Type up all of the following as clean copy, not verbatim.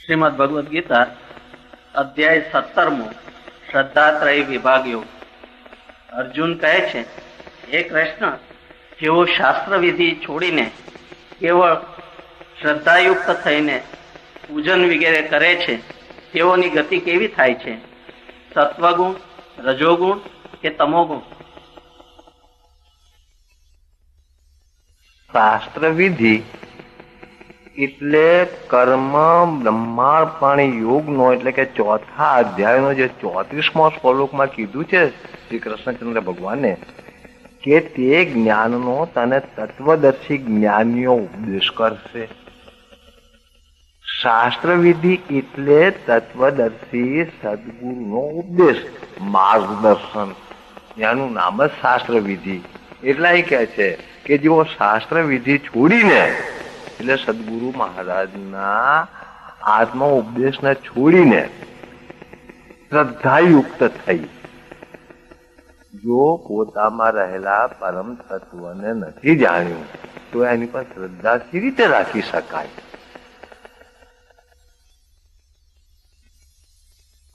શ્રીમદ ભગવદ્ ગીતા અધ્યાય 17 શ્રદ્ધાત્રય વિભાગ યોગ. અર્જુન કહે છે, હે કૃષ્ણ, જેઓ શાસ્ત્ર વિધિ છોડીને કેવળ શ્રદ્ધાયુક્ત થઈને પૂજન વગેરે કરે છે તેઓની ગતિ કેવી થાય છે? સત્વગુણ, રજોગુણ કે તમોગુણ? શાસ્ત્ર વિધિ એટલે કર્મ બ્રહ્માર્પણ યોગનો, એટલે કે ચોથા અધ્યાયનો જે 34મો શ્લોકમાં કીધું છે શ્રી કૃષ્ણચંદ્ર ભગવાને કે તે જ્ઞાનનો તને તત્વદર્શી જ્ઞાનીઓ ઉપદેશ કરશે. શાસ્ત્ર વિધિ એટલે તત્વદર્શી સદગુરુનો ઉપદેશ, માર્ગદર્શન. એનું નામ જ શાસ્ત્ર વિધિ. એટલા એ કહે છે કે જેઓ શાસ્ત્ર વિધિ છોડીને, એટલે સદગુરુ મહારાજના આત્મ ઉપદેશને છોડીને શ્રદ્ધાયુક્ત થઈ, જો પોતામાં રહેલા પરમ તત્વને નથી જાણ્યું તો એની પર શ્રદ્ધા કેવી રીતે રાખી શકાય?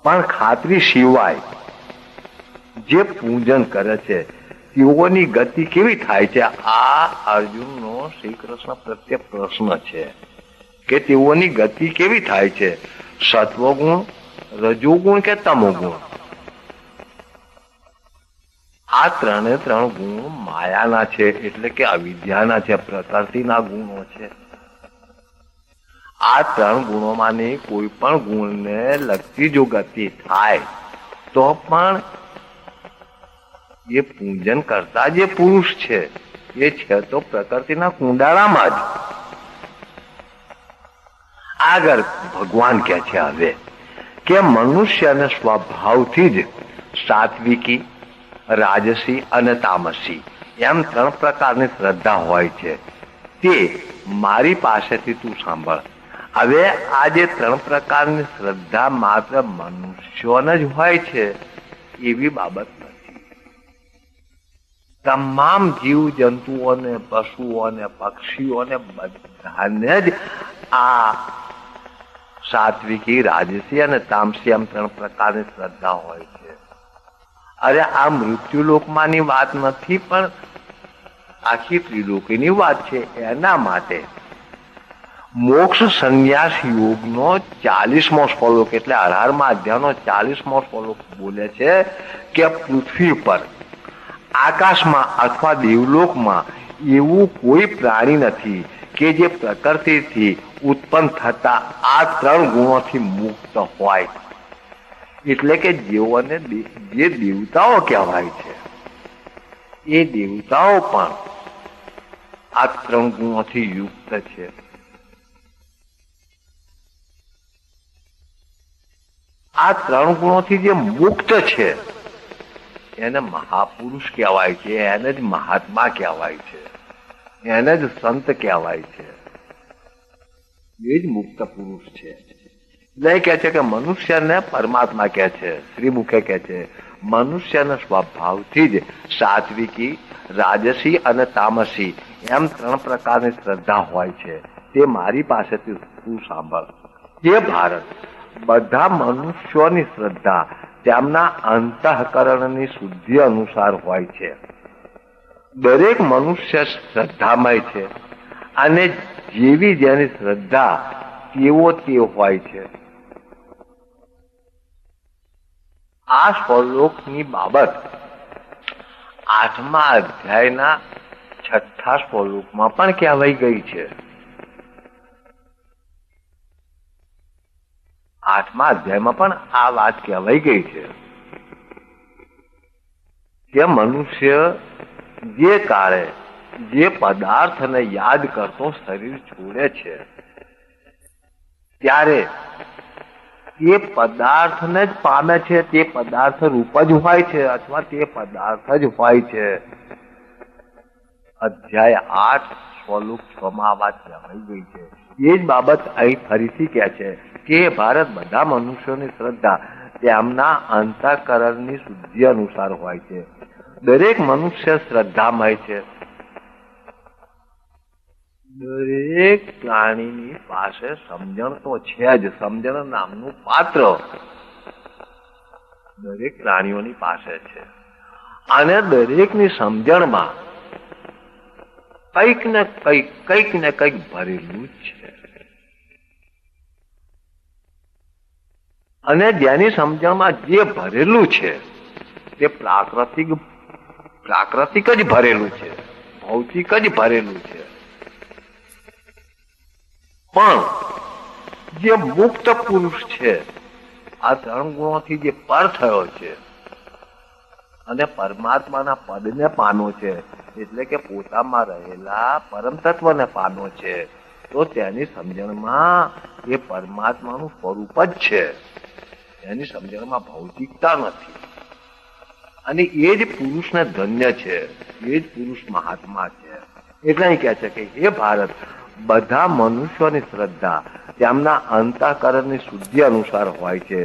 પણ ખાતરી સિવાય જે પૂજન કરે છે તેઓની ગતિ કેવી થાય છે? આ અર્જુનનો શ્રી કૃષ્ણ પ્રત્યે પ્રશ્ન છે કે તેઓની ગતિ કેવી થાય છે? સત્વગુણ, રજોગુણ કે તમોગુણ? આ ત્રણે ત્રણ ગુણ માયાના છે, એટલે કે અવિદ્યાના છે, પ્રકૃતિના ગુણો છે. આ ત્રણ ગુણોમાંની કોઈ પણ ગુણને લગતી જો ગતિ થાય તો પણ એ પૂજન કરતા જે પુરુષ છે એ છે તો પ્રકૃતિના કુંડાળામાં જ. આગળ ભગવાન કહે છે હવે કે મનુષ્યને સ્વભાવથી જ સાત્વિકી, રાજસી અને તામસી એમ ત્રણ પ્રકારની શ્રદ્ધા હોય છે. તે મારી પાસેથી તું સાંભળ. હવે આ જે ત્રણ પ્રકારની શ્રદ્ધા માત્ર મનુષ્યોને જ હોય છે એવી બાબત નથી. તમામ જીવ જંતુઓને, પશુઓને, પક્ષીઓને બધાને જ આ સાત્વિકી, રાજસી અને તામસી એમ ત્રણ પ્રકારની શ્રદ્ધા હોય છે. અરે આ મૃત્યુલોકમાંની વાત નથી, પણ આખી ત્રિલોકીની વાત છે. એના માટે મોક્ષ સંન્યાસ યોગનો 40મો શ્લોક, એટલે 18મા અધ્યાયનો 40મો શ્લોક બોલે છે કે પૃથ્વી પર, આકાશમાં અથવા દેવલોકમાં એવું કોઈ પ્રાણી નથી કે જે પ્રકૃતિથી ઉત્પન્ન થતા આ ત્રણ ગુણોથી મુક્ત હોય. એટલે કે જેઓને જે દેવતાઓ કહેવાય છે એ દેવતાઓ પણ આ ત્રણ ગુણોથી યુક્ત છે. આ ત્રણ ગુણોથી જે મુક્ત છે એને મહાપુરુષ કહેવાય છે, એને જ મહાત્મા કહેવાય છે, એને જ સંત કહેવાય છે. એ જ મુક્ત પુરુષ છે. એટલે કહે છે કે મનુષ્યને પરમાત્મા કહે છે. શ્રીમુખે કહે છે મનુષ્યના સ્વભાવથી જ સાત્વિકી, રાજસી અને તામસી એમ ત્રણ પ્રકારની શ્રદ્ધા હોય છે. તે મારી પાસેથી તું સાંભળ. જે ભારત, બધા મનુષ્યોની શ્રદ્ધા તેમના અંતઃકરણની શુદ્ધિ અનુસાર હોય છે. દરેક મનુષ્ય શ્રદ્ધામય છે અને જેવી જેની શ્રદ્ધા તેવો તે હોય છે. આ શ્લોકની બાબત 8મા અધ્યાયના 6થા શ્લોકમાં પણ કહેવાઈ ગઈ છે. 8મા અધ્યાયમાં પણ આ વાત કહેવાઈ ગઈ છે કે મનુષ્ય જે કાળે જે પદાર્થને યાદ કરતો શરીર છોડે છે ત્યારે તે પદાર્થને જ પામે છે. તે પદાર્થ રૂપ જ હોય છે અથવા તે પદાર્થ જ હોય છે. અધ્યાય 8 શ્લોક 6માં આ વાત કહેવાઈ ગઈ છે. એ જ બાબત અહીં ફરીથી કહે છે કે ભારત, બધા મનુષ્યોની શ્રદ્ધા તેમના અંતઃકરણની શુદ્ધિ અનુસાર હોય છે. દરેક મનુષ્ય શ્રદ્ધામય છે. દરેક પ્રાણીની પાસે સમજણ તો છે જ. સમજણ નામનું પાત્ર દરેક પ્રાણીઓની પાસે છે. અને દરેકની સમજણમાં કંઈક ને કંઈક ભરેલું જ છે. અને જેની સમજણમાં જે ભરેલું છે તે પ્રાકૃતિક જ ભરેલું છે, ભૌતિક જ ભરેલું છે. પણ જે મુક્ત પુરુષ છે, આ ત્રણ ગુણોથી જે પર થયો છે અને પરમાત્માના પદને પામ્યો છે, એટલે કે પોતામાં રહેલા પરમ તત્વને પામ્યો છે, તો તેની સમજણમાં એ પરમાત્માનું સ્વરૂપ જ છે. એની સમજણમાં ભૌતિકતા નથી. અને એ જ પુરુષને ધન્ય છે, એ જ પુરુષ મહાત્મા છે. એટલે અહીં કહે છે કે હે ભારત, બધા મનુષ્યોની શ્રદ્ધા તેમના અંતઃકરણની શુદ્ધિ અનુસાર હોય છે.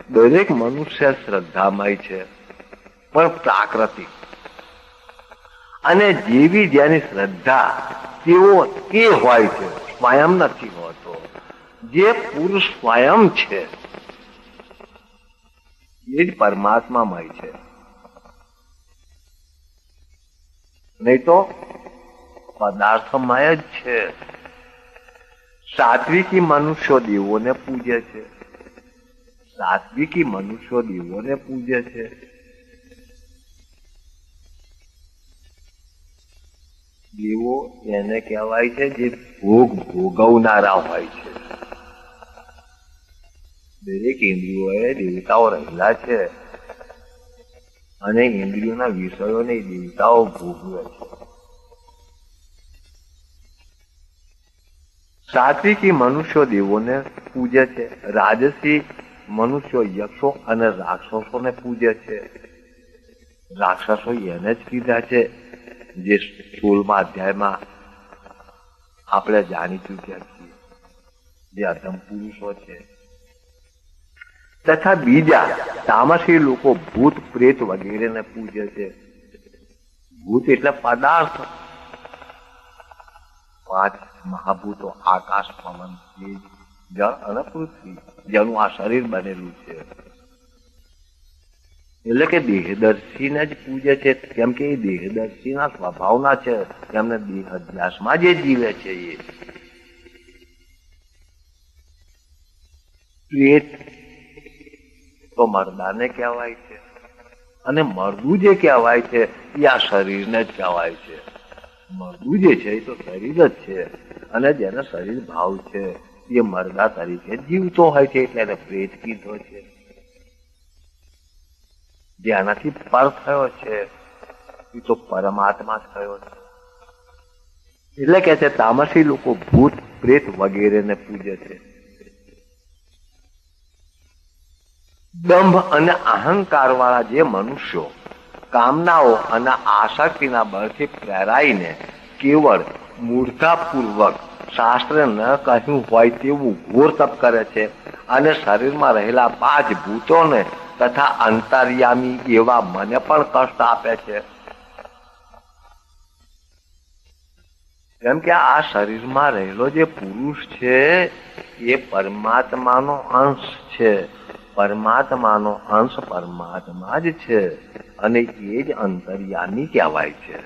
દરેક મનુષ્ય શ્રદ્ધામય છે, પણ પ્રાકૃતિક. અને જેવી જેની શ્રદ્ધા તેઓ તે હોય છે, સ્વયં નથી હોતો. જે પુરુષ સ્વયં છે એ જ પરમાત્મામય છે. નહીં તો પદાર્થમય જ છે. સાત્વિકી મનુષ્યો દેવોને પૂજે છે. સાત્વિકી મનુષ્યો દેવોને પૂજે છે. દેવો એને કહેવાય છે જે ભોગ ભોગવનારા હોય છે. દરેક ઇન્દ્રિયોએ દેવતાઓ રહેલા છે અને ઇન્દ્રિયોના વિષયોને દેવતાઓ ભોગવે છે. સાત્વિકી મનુષ્યો દેવોને પૂજે છે. રાજસી મનુષ્યો યક્ષો અને રાક્ષસોને પૂજે છે. રાક્ષસો એને જ કીધા છે જે 16મા અધ્યાયમાં આપણે જાણી ચૂક્યા છીએ, જે અધમ પુરુષો છે. તથા બીજા તામસી લોકો ભૂત પ્રેત વગેરેને પૂજે છે. ભૂત એટલે પદાર્થ. 5 મહાભૂતો આકાશ, પવન, તેજ, જળ અને પૃથ્વી, જેનું આ શરીર બનેલું છે. એટલે કે દેહદર્શીને જ પૂજે છે, કેમ કે એ દેહદર્શીના સ્વભાવના છે. એમને દેહ અધ્યાસમાં જે જીવે છે એ પ્રેત તો મરદાને કહેવાય છે. અને મરદું જે કહેવાય છે એ આ શરીરને જ કહેવાય છે. મરદું જે છે એ તો શરીર જ છે. અને જેને શરીર ભાવ છે એ મરદા તરીકે જીવતો હોય છે, એટલે એને પ્રેત કીધો છે. જેનાથી પર થયો છે એ તો પરમાત્મા થયો છે. એટલે કે છે તામસી લોકો ભૂત પ્રેત વગેરેને પૂજે છે. દંભ અને અહંકાર વાળા જે મનુષ્યો કામનાઓ અને આસક્તિના બળથી પ્રેરાઈને કેવળ મૂર્છાપૂર્વક શાસ્ત્રે ન કહ્યું હોય તેવું ઘોર તપ કરે છે અને શરીરમાં રહેલા 5 ભૂતોને તથા અંતર્યામી એવા મને પણ કષ્ટ આપે છે. કેમ કે આ શરીરમાં રહેલો જે પુરુષ છે એ પરમાત્માનો અંશ છે. પરમાત્માનો અંશ પરમાત્મા જ છે અને એ જ અંતર્યામી કહેવાય છે.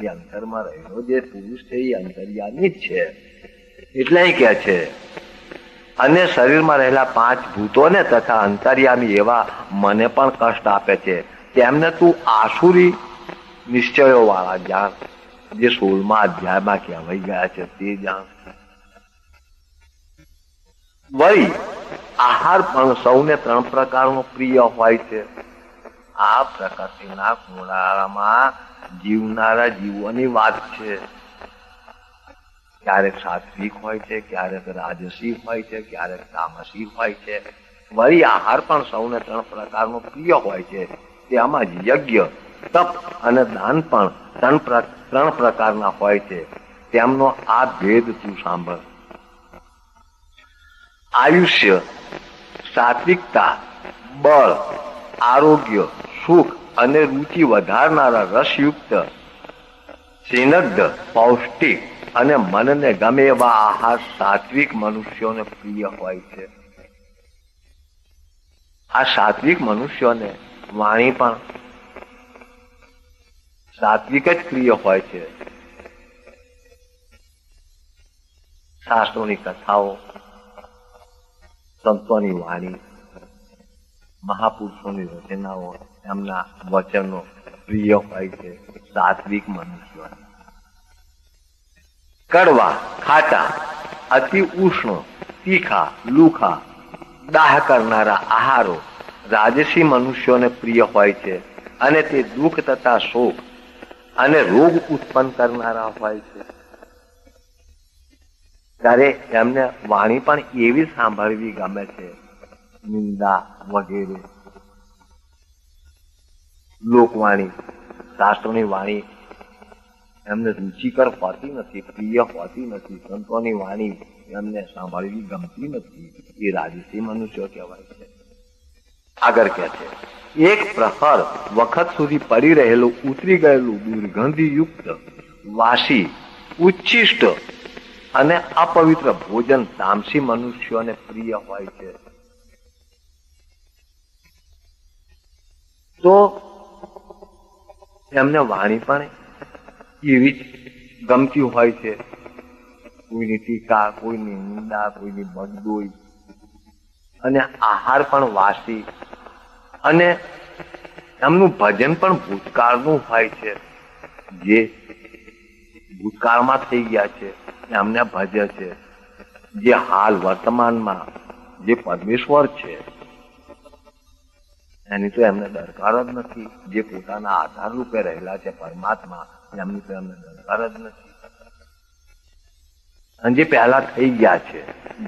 એ અંતરમાં રહેલો જે પુરુષ છે એ અંતર્યામી જ છે. એટલે કે છે અને શરીરમાં રહેલા 5 ભૂતોને તથા અંતર્યામી એવા મને પણ કષ્ટ આપે છે. તેમને તું આસુરી નિશ્ચયો વાળા જાણ, જે 16મા અધ્યાયમાં કહેવાઈ ગયા છે તે જાણ. વળી આહાર પણ સૌને 3 પ્રકારનો પ્રિય હોય છે. આ પ્રકૃતિના ખૂણામાં જીવનારા જીવોની વાત છે. ક્યારેક સાત્વિક હોય છે, ક્યારેક રાજસી હોય છે, ક્યારેક તામસી હોય છે. વળી આહાર પણ સૌને 3 પ્રકારનો પ્રિય હોય છે. તેમાં યજ્ઞ, તપ અને દાન પણ 3 પ્રકારના હોય છે. તેમનો આ ભેદ તું સાંભળ. આયુષ્ય, સાત્વિકતા, બળ, આરોગ્ય, સુખ અને રુચિ વધારનારા રસયુક્ત સ્નિગ્ધ, પૌષ્ટિક અને મનને ગમે એવા આહાર સાત્વિક મનુષ્યોને પ્રિય હોય છે. આ સાત્વિક મનુષ્યોને વાણી પણ સાત્વિક જ પ્રિય હોય છે. શાસ્ત્રોની કથાઓ, સંતોની વાણી, મહાપુરુષોની રચનાઓ, એમના વચનો પ્રિય હોય છે સાત્વિક મનુષ્યોને. કડવા, ખાટા, અતિ ઉષ્ણ, તીખા, લુખા, દાહ કરનારા આહારો રાજસી મનુષ્યોને પ્રિય હોય છે અને તે દુઃખ તથા શોક અને રોગ ઉત્પન્ન કરનારા હોય છે. ત્યારે એમને વાણી પણ એવી સાંભળવી ગમે છે, નિંદા વગેરે. લોકવાણી, શાસ્ત્રોની વાણી એમને રુચિકર હોતી નથી, પ્રિય હોતી નથી. સંતોની વાણી એમને સાંભળવી ગમતી નથી. એ રાજસી મનુષ્યો કહેવાય છે. આગળ કહે છે, એક પ્રહર વખત સુધી પડી રહેલું, ઉતરી ગયેલું, દુર્ગંધયુક્ત, વાસી, ઉચ્છિષ્ટ અને અપવિત્ર ભોજન તામસી મનુષ્યોને પ્રિય હોય છે. તો એમને વાણી પણ એવી જ ગમતી હોય છે. કોઈની ટીકા, કોઈની નિંદા, કોઈની બગડોઈ, અને આહાર પણ વાસી, અને એમનું ભજન પણ ભૂતકાળનું હોય છે. જે ભૂતકાળમાં થઈ ગયા છે એમને ભજે છે. જે હાલ વર્તમાનમાં જે પરમેશ્વર છે એની તો એમને દરકાર જ નથી. જે પોતાના આધાર રૂપે રહેલા છે પરમાત્મા, એમની તો એમને દરકાર જ નથી. અને જે પહેલા થઈ ગયા છે,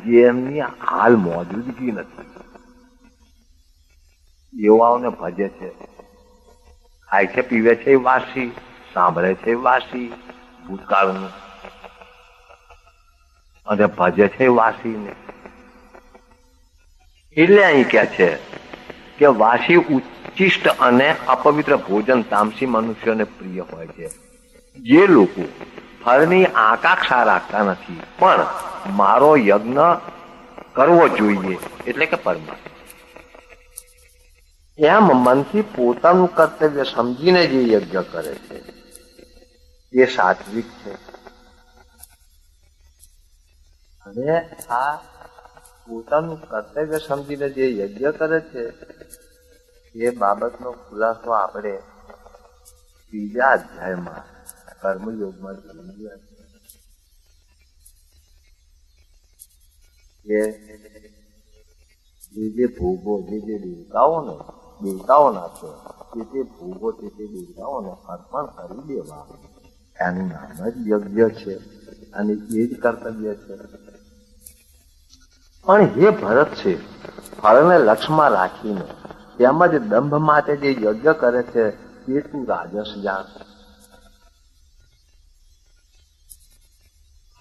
જે એમની હાલ મોજૂદગી નથી, એવાઓને ભજે છે. ખાય છે, પીવે છે એ વાસી, સાંભળે છે એ વાસી ભૂતકાળનું, અને ભજે છે વાસીને. એટલે અહીં કે છે કે વાસી, ઉચ્ચિષ્ટ અને અપવિત્ર ભોજન તામસી મનુષ્યોને પ્રિય હોય છે. જે લોકો ફળની આકાંક્ષા રાખતા નથી, પણ મારો યજ્ઞ કરવો જોઈએ, એટલે કે પરમાત્મા, એમ મનથી પોતાનું કર્તવ્ય સમજીને જે યજ્ઞ કરે છે એ સાત્વિક છે. અને આ પોતાનું કર્તવ્ય સમજીને જે યજ્ઞ કરે છે એ બાબતનો ખુલાસો આપણે ત્રીજા અધ્યાયમાં કર્મયોગમાં જોઈએ કે જે ભોગો, જે દેવતાઓના છે તે ભોગો, તે દેવતાઓને અર્પણ કરી દેવા, એનું નામ જ યજ્ઞ છે અને એ જ કર્તવ્ય છે. પણ હે ભરત છે, ફળને લક્ષ્યમાં રાખીને તેમજ દંભ માટે જે યજ્ઞ કરે છે તે તું રાજસ જાણ.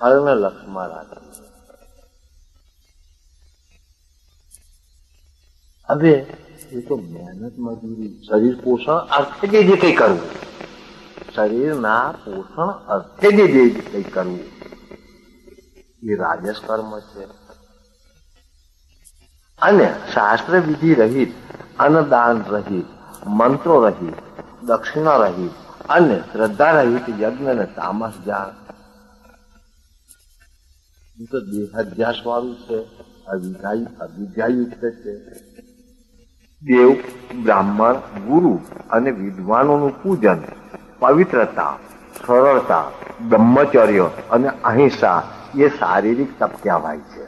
ફળને લક્ષ્યમાં રાખીને. હવે એ તો મહેનત મજૂરી, શરીર પોષણ અર્થે જે કંઈ કરવું, શરીરના પોષણ અર્થે જે કંઈ કરવું એ રાજસ કર્મ છે. અને શાસ્ત્ર વિધિ રહિત, અન્નદાન રહિત, મંત્રો રહિત, દક્ષિણા રહિત અને શ્રદ્ધા રહિત યજ્ઞને તામસ જાણ. એ તો દેહાધ્યાસ વાળું છે, અવિદ્યાયુક્ત છે. દેવ, બ્રાહ્મણ, ગુરુ અને વિદ્વાનોનું પૂજન, પવિત્રતા, સરળતા, બ્રહ્મચર્ય અને અહિંસા એ શારીરિક તપ કહેવાય છે.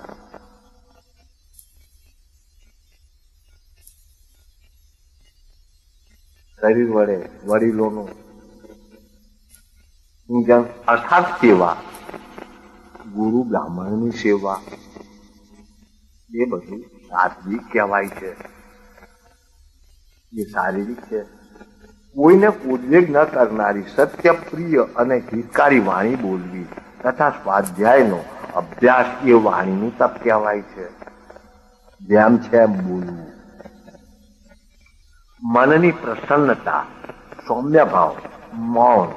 શરીર વડે વડીલોનું પૂજન અર્થાત સેવા, ગુરુ બ્રાહ્મણની સેવા, એ બધું સાત્વિક કહેવાય છે. એ શારીરિક છે. કોઈને ઉદ્વેગ ન કરનારી, સત્ય પ્રિય અને હિતકારી વાણી બોલવી તથા સ્વાધ્યાયનો અભ્યાસ એ વાણીનું તપ કહેવાય છે. જેમ છે એમ બોલવું. મનની પ્રસન્નતા, સૌમ્ય ભાવ, મૌન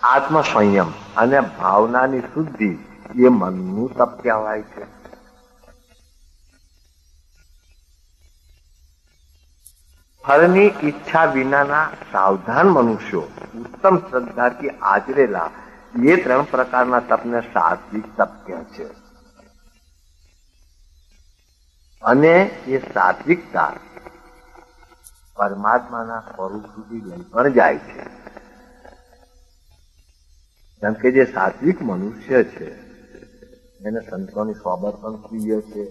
આત્મ સંયમ અને ભાવનાની શુદ્ધિ એ મનનું તપ કહેવાય છે. ફળની ઈચ્છા વિનાના સાવધાન મનુષ્યો ઉત્તમ શ્રદ્ધાથી આચરેલા એ 3 પ્રકારના તપને સાત્વિક તપ કહે છે. અને એ સાત્વિકતા પરમાત્માના સ્વરૂપ સુધી લઈ પણ જાય છે. કેમ કે જે સાત્વિક મનુષ્ય છે એને સંતોની સોબત પણ પ્રિય છે,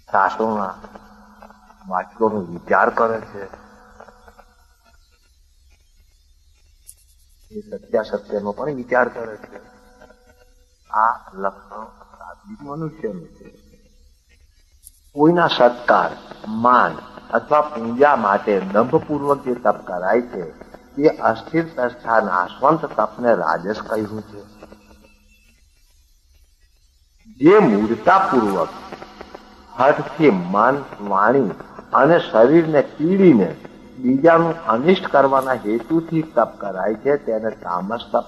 શાસ્ત્રોના વાક્યોનો વિચાર કરે છે, એ સત્યાસત્યનો પણ વિચાર કરે છે. આ લક્ષણ સાત્વિક મનુષ્યનું છે. કોઈના સત્કાર, માન અથવા પૂજા માટે દંભપૂર્વક જે તપ કરાય છે એ અસ્થિર તથા નાશવંત તપને રાજસ કહ્યું છે. જે મૂર્તાપૂર્વક હઠથી મન, વાણી અને શરીરને પીડીને બીજાનું અનિષ્ટ કરવાના હેતુથી તપ કરાય છે તેને તામસ તપ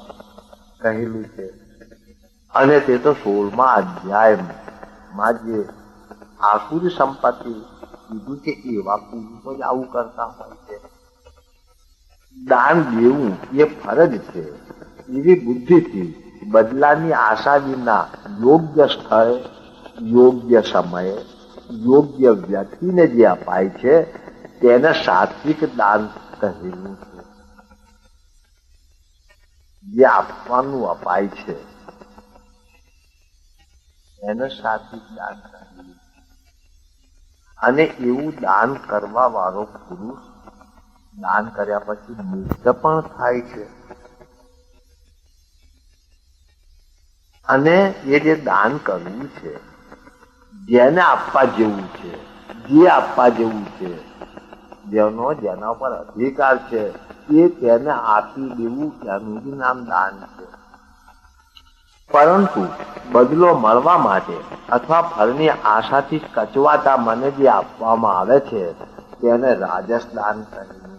કહેલું છે. અને તે તો 16મા અધ્યાયમાં જે આસુરી સંપત્તિ કીધું છે એવા પુરુષો જ આવું કરતા હોય છે. દાન દેવું એ ફરજ છે એવી બુદ્ધિથી બદલાની આશા વિના યોગ્ય સ્થળે, યોગ્ય સમયે, યોગ્ય વ્યક્તિને જે અપાય છે તેને સાત્વિક દાન કહેલું છે. જે આપવાનું અપાય છે એને સાત્વિક દાન કહેલું. અને એવું દાન કરવા વાળો પુરુષ દાન કર્યા પછી મુક્ત પણ થાય છે. અને એ જે દાન કરવું છે, જેને આપવા જેવું છે, જે આપવા જેવું છે, જેના પર અધિકાર છે એ તેને આપી દેવું એનું જ નામ દાન છે. પરંતુ બદલો મળવા માટે અથવા ફળની આશાથી કચવાતા મને જે આપવામાં આવે છે તેને રાજસ દાન કહેલું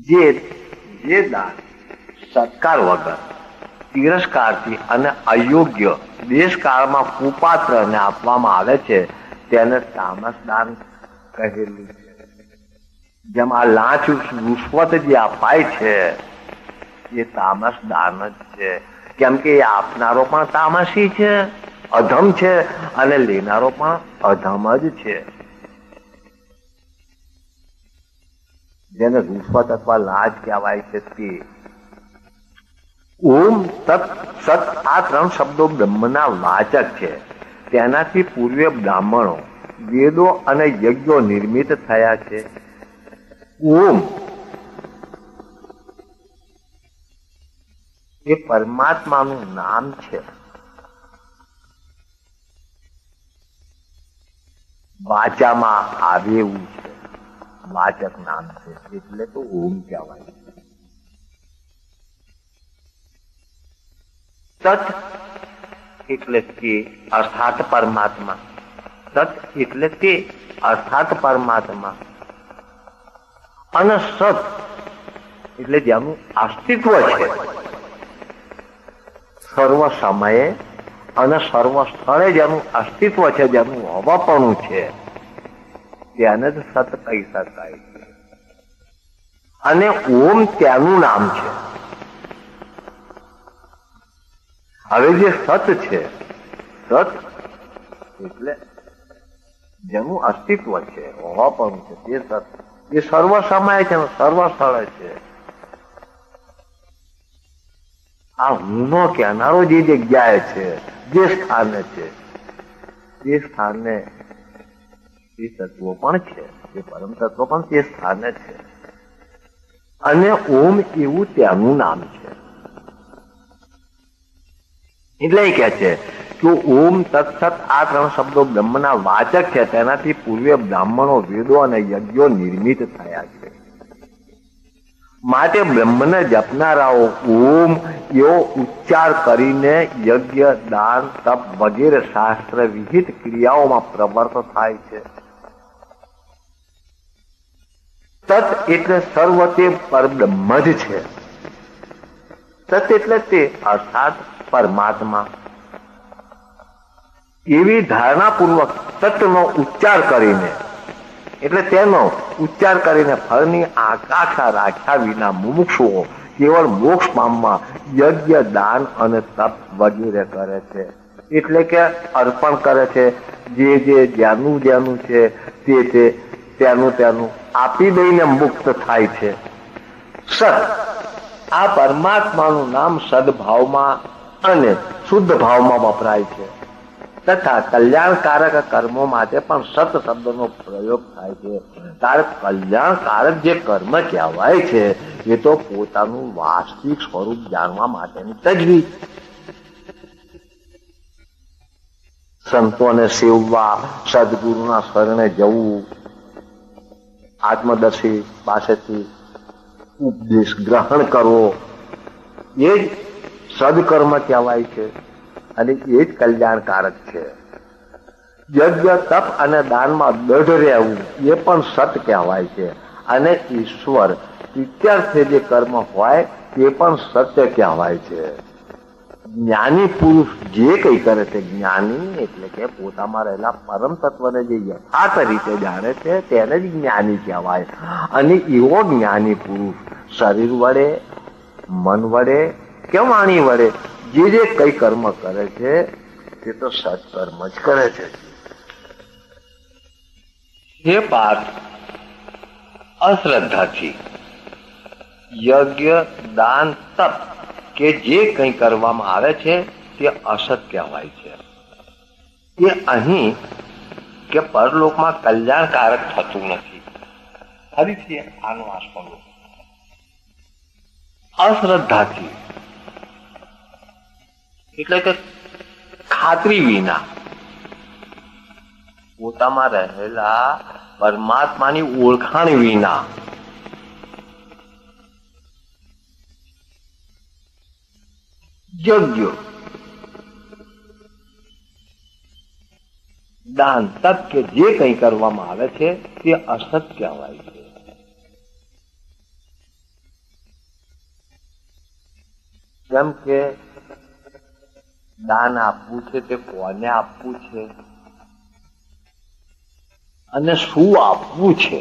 છે. જે દાન સત્કાર વગર, તિરસ્કારથી અને અયોગ્ય દેશકાળમાં કુપાત્રને આપવામાં આવે છે તેને તામસ દાન કહેલું છે. જેમ આ લાંચ રૂશ્વત જે અપાય છે એ તામસ દાન જ છે. કેમ કે એ આપનારો પણ તામસી છે, અધમ છે, અને લેનારો પણ અધમ જ છે. જેને રૂશ્વત અથવા લાંચ કહેવાય છે તે. ઓમ તત સત આ 3 શબ્દો બ્રહ્મના વાચક છે. તેનાથી પૂર્વે બ્રાહ્મણો, વેદો અને યજ્ઞો નિર્મિત થયા છે. ઓમ એ પરમાત્માનું નામ છે. વાચામાં આવે એવું છે, વાચક નામ છે એટલે તો ઓમ કહેવાય. તત એટલે કે અર્થાત પરમાત્મા. તત એટલે તે અર્થાત પરમાત્મા. અને સત એટલે જેનું અસ્તિત્વ છે, સર્વ સમયે અને સર્વ સ્થળે જેનું અસ્તિત્વ છે, જેનું હોવાપણું છે તેને જ સત કહી શકાય છે. અને ઓમ તેનું નામ છે. હવે જે સત છે, સત એટલે જેનું અસ્તિત્વ છે, હોવાપણું છે તે સત. એ સર્વ સમય છે, સર્વ સ્થળે છે. આ હુંનો કહેનારો જે જગ્યાએ છે, જે સ્થાને છે, તે સ્થાને એ તત્વો પણ છે, એ પરમ તત્વો પણ તે સ્થાને છે. અને ઓમ એવું તેનું નામ છે. એટલે એ કહે છે કે ઓમ તત્સત આ 3 શબ્દો બ્રહ્મના વાચક છે. તેનાથી પૂર્વે બ્રાહ્મણો, વેદો અને યજ્ઞો નિર્મિત થયા છે. માટે બ્રહ્મને જપનારાઓ ઓમ એવો ઉચ્ચાર કરીને યજ્ઞ, દાન, તપ વગેરે શાસ્ત્ર વિહિત ક્રિયાઓમાં પ્રવર્ત થાય છે. તત એટલે સર્વ તે પરબ્રહ્મ જ છે. તત એટલે તે અર્થાત પરમાત્મા. એવી ધારણાપૂર્વક તત્વનો ઉચ્ચાર કરીને એટલે તેનો ઉચ્ચાર કરીને ફળની આકાંક્ષા રાખ્યા વિના મુમુક્ષુઓ કેવળ મોક્ષ પામવા યજ્ઞ, દાન અને તપ વગેરે કરે છે. એટલે કે અર્પણ કરે છે. જે જેનું છે તે ત્યાંનું આપી દઈને મુક્ત થાય છે. સત આ પરમાત્માનું નામ સદભાવમાં અને શુદ્ધ ભાવમાં વપરાય છે. તથા કલ્યાણકારક કર્મો માટે પણ સત શબ્દનો પ્રયોગ થાય છે. ત્યારે કલ્યાણકારક જે કર્મ કહેવાય છે એ તો પોતાનું વાસ્તવિક સ્વરૂપ જાણવા માટેની તજવીજ. સંતોને સેવવા, સદગુરુના શરણે જવું, આત્મદર્શી પાસેથી ઉપદેશ ગ્રહણ કરવો, એ જ સદકર્મ કહેવાય છે અને એ જ કલ્યાણકારક છે. યજ્ઞ, તપ અને દાનમાં દઢ રહેવું એ પણ સત કહેવાય છે અને ઈશ્વર પ્રીત્યર્થે જે કર્મ હોય એ પણ સત્ય કહેવાય છે. જ્ઞાની પુરુષ જે કઈ કરે છે, જ્ઞાની એટલે કે પોતામાં રહેલા પરમ તત્વને જે યથાર્થ રીતે જાણે છે તેને જ જ્ઞાની કહેવાય. અને એવો જ્ઞાની પુરુષ શરીર વડે, મન વડે કે વાણી વડે જે કઈ કર્મ કરે છે તે તો સત્કર્મ જ કરે છે. હે પાર્થ, અશ્રદ્ધાથી યજ્ઞ, દાન, તપ કે જે કંઈ કરવામાં આવે છે તે અસત કહેવાય છે. તે અહીં કે પરલોકમાં કલ્યાણકારક થતું નથી. ફરીથી આનો આસ્પદો અશ્રદ્ધાથી એટલે કે ખાતરી વિના પોતામાં રહેલા પરમાત્માની ઓળખાણ વિના યજ્ઞ, દાન, તપ કે જે કંઈ કરવામાં આવે છે તે અસત કહેવાય છે. જેમ કે દાન આપવું છે તે કોને આપવું છે અને શું આપવું છે,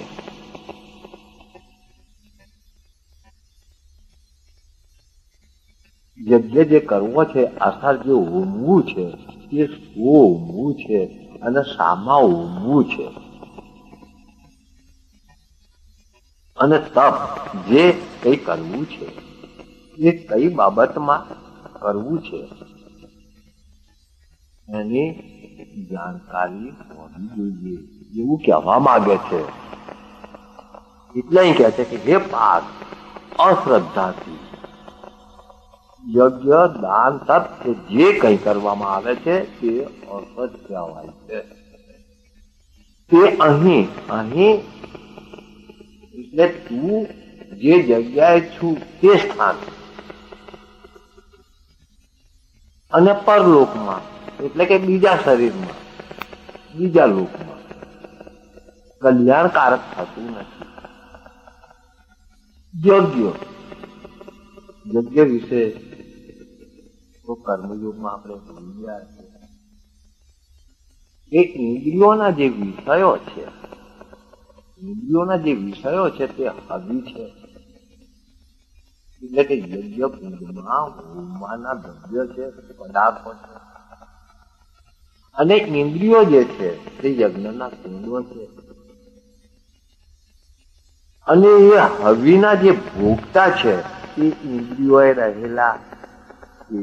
યજ્ઞ જે કરવો છે અર્થાત જે હોમવું છે તે શું હોમવું છે અને શામાં હોમવું છે, અને તપ જે કઈ કરવું છે એ કઈ બાબતમાં કરવું છે એની જાણકારી હોવી જોઈએ એવું કહેવા માંગે છે. એટલે અહીં કહે છે કે હે પાર્થ, અશ્રદ્ધાથી યજ્ઞ, દાન, તપ કે જે કંઈ કરવામાં આવે છે તે અસત કહેવાય છે. તે અહીં એટલે તું જે જગ્યાએ છું તે સ્થાન અને પરલોકમાં એટલે કે બીજા શરીરમાં, બીજા લોકમાં કલ્યાણકારક થતું નથી. યજ્ઞ વિશે તો કર્મયોગમાં આપણે ભૂલી ગયા છે. એ ઇન્દ્રિયોના જે વિષયો છે, તે હવી છે. એટલે કે યજ્ઞ કુંડમાં હોમવાના દ્રવ્ય છે, પદાર્થો છે, અને ઇન્દ્રિયો જે છે તે યજ્ઞના કુંડો છે. અને એ હવીના જે ભોગતા છે એ ઇન્દ્રિયોએ રહેલા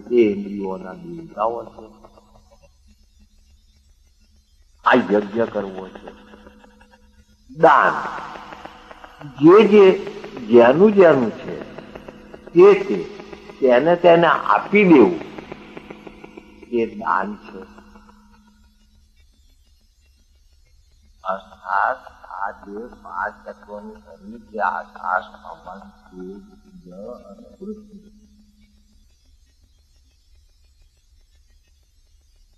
તે ઇન્દ્રિયોના દેવતાઓ છે. આ યજ્ઞ કરવો છે. દાન જેનું છે તેને આપી દેવું એ દાન છે. અર્થાત આ જે 5 તત્વોની શરીર જે આકાશ, પવન, તેજ, જળ અને પૃથ્વી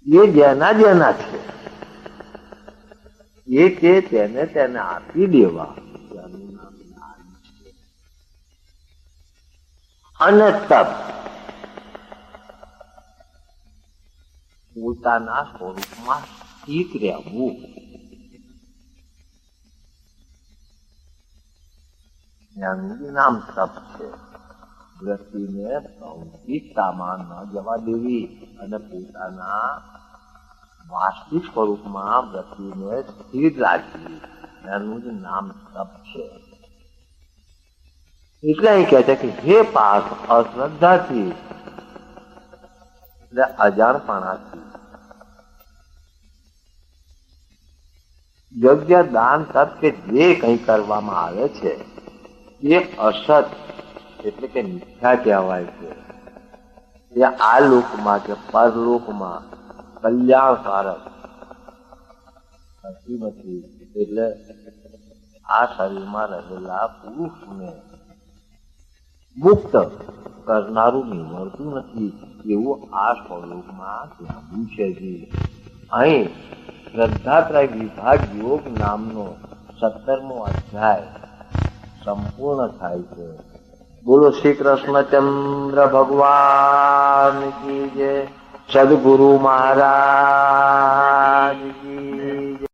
એ જેના છે તેને આપી દેવા, તેનું નામ અને તપ પોતાના સ્વરૂપમાં સ્થિત રહેવું, એનું નામ તપ છે. વૃત્તિને ભૌતિકતામાં ન જવા દેવી અને પોતાના વાસ્તવિક સ્વરૂપમાં વૃત્તિને સ્થિર રાખવી, એનું જ નામ તપ છે. એટલે અહીં કહે છે કે હે પાર્થ, અશ્રદ્ધાથી એટલે અજાણપણાથી યજ્ઞ, દાન, તપ કે જે કંઈ કરવામાં આવે છે એ અસત એટલે કે મિથ્યા કહેવાય છે. એ આ લોકમાં કે પરલોકમાં કલ્યાણકારક નથી. એટલે આ શરીરમાં રહેલા પુરુષને મુક્ત કરનારું નિવડતું નથી એવું આ સ્વરૂપમાં કહેવું છે. અહીં શ્રદ્ધાત્રય વિભાગ યોગ નામનો 17મો અધ્યાય સંપૂર્ણ થાય છે. બોલો શ્રી કૃષ્ણચંદ્ર ભગવાન કી જય, સદગુરુ મહારાજ કી જય.